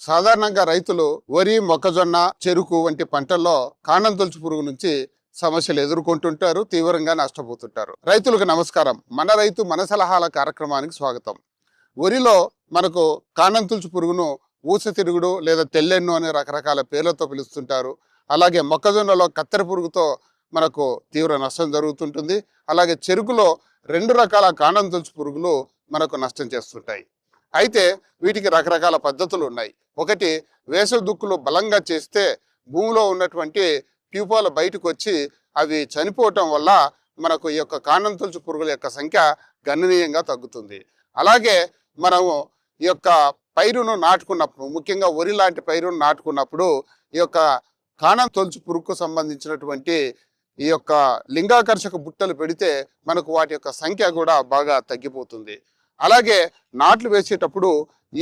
సాధారణంగా రైతులు వరి, మొక్కజొన్న, చెరుకు వంటి పంటల్లో కాండం తొలుచు పురుగు నుంచి సమస్యలు ఎదుర్కొంటుంటారు, తీవ్రంగా నష్టపోతుంటారు. రైతులకు నమస్కారం. మన రైతు మన సలహాల కార్యక్రమానికి స్వాగతం. వరిలో మనకు కాండం తొలుచు పురుగును ఊస తిరుగుడు లేదా తెల్లెన్ను అనే రకరకాల పేర్లతో పిలుస్తుంటారు. అలాగే మొక్కజొన్నలో కత్తెర పురుగుతో మనకు తీవ్ర నష్టం జరుగుతుంటుంది. అలాగే చెరుకులో 2 రకాల కాండం తొలుచు పురుగులు మనకు నష్టం చేస్తుంటాయి. అయితే వీటికి రకరకాల పద్ధతులు ఉన్నాయి. ఒకటి, వేసవి దుక్కులు బలంగా చేస్తే భూమిలో ఉన్నటువంటి ట్యూపాలు బయటకు వచ్చి అవి చనిపోవటం వల్ల మనకు ఈ యొక్క కాండం తొలుచు పురుగుల యొక్క సంఖ్య గణనీయంగా తగ్గుతుంది. అలాగే మనము ఈ యొక్క పైరును నాటుకున్నప్పుడు, ముఖ్యంగా వరి లాంటి పైరును నాటుకున్నప్పుడు ఈ యొక్క కాండం తొలుచు పురుగుకు సంబంధించినటువంటి ఈ యొక్క లింగాకర్షక బుట్టలు పెడితే మనకు వాటి యొక్క సంఖ్య కూడా బాగా తగ్గిపోతుంది. అలాగే నాట్లు వేసేటప్పుడు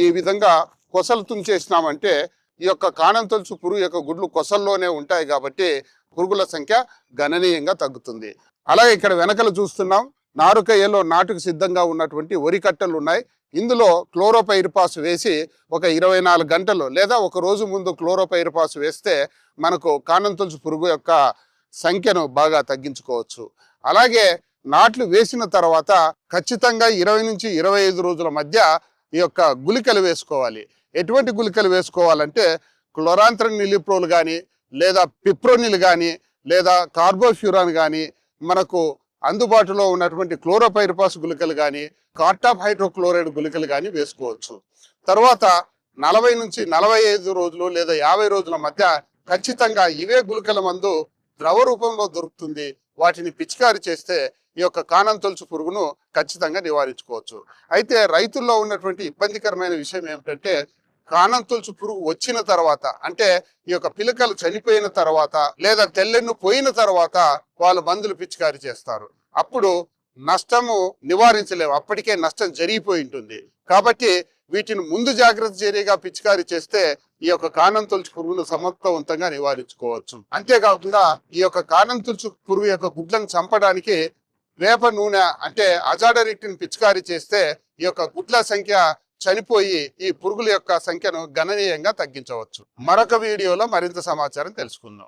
ఈ విధంగా కొసలు తుంచేసినామంటే ఈ యొక్క కాండం తొలుచు పురుగు యొక్క గుడ్లు కొసల్లోనే ఉంటాయి కాబట్టి పురుగుల సంఖ్య గణనీయంగా తగ్గుతుంది. అలాగే ఇక్కడ వెనకలు చూస్తున్నాం, నారుకయ్యలో నాటుకు సిద్ధంగా ఉన్నటువంటి వరి కట్టలు ఉన్నాయి. ఇందులో క్లోరోపైరిపాస్ వేసి ఒక 24 గంటలు లేదా ఒక రోజు ముందు క్లోరోపైరిపాస్ వేస్తే మనకు కాండం తొలుచు పురుగు యొక్క సంఖ్యను బాగా తగ్గించుకోవచ్చు. అలాగే నాట్లు వేసిన తర్వాత ఖచ్చితంగా 20 నుంచి 25 రోజుల మధ్య ఈ యొక్క గుళికలు వేసుకోవాలి. ఎటువంటి గుళికలు వేసుకోవాలంటే క్లోరాంత్రన్ నిలిప్రోల్ కానీ లేదా పిప్రోనిల్ కానీ లేదా కార్బోఫ్యూరాన్ కానీ, మనకు అందుబాటులో ఉన్నటువంటి క్లోరోపైరిపాస్ గుళికలు కానీ, కార్టాప్ హైడ్రోక్లోరైడ్ గుళికలు కానీ వేసుకోవచ్చు. తర్వాత 40 నుంచి 45 రోజులు లేదా 50 రోజుల మధ్య ఖచ్చితంగా ఇవే గుళికల మందు ద్రవ రూపంలో దొరుకుతుంది. వాటిని పిచికారి చేస్తే ఈ యొక్క కాండం తొలుచు పురుగును ఖచ్చితంగా నివారించుకోవచ్చు. అయితే రైతుల్లో ఉన్నటువంటి ఇబ్బందికరమైన విషయం ఏమిటంటే, కాండం తొలుచు పురుగు వచ్చిన తర్వాత, అంటే ఈ యొక్క పిలకలు చనిపోయిన తర్వాత లేదా తెల్లెన్ను పోయిన తర్వాత వాళ్ళు మందులు పిచికారి చేస్తారు. అప్పుడు నష్టము నివారించలేము, అప్పటికే నష్టం జరిగిపోయి ఉంటుంది. కాబట్టి వీటిని ముందు జాగ్రత్త చర్యగా పిచికారి చేస్తే ఈ యొక్క కాండం తొలుచు పురుగును సమర్థవంతంగా నివారించుకోవచ్చు. అంతేకాకుండా ఈ యొక్క కాండం తొలుచు పురుగు యొక్క గుడ్లను చంపడానికి వేప నూనె అంటే అజాడరిక్టిన్ పిచికారి చేస్తే ఈ యొక్క గుడ్ల సంఖ్య చనిపోయి ఈ పురుగుల యొక్క సంఖ్యను గణనీయంగా తగ్గించవచ్చు. మరొక వీడియోలో మరింత సమాచారం తెలుసుకుందాం.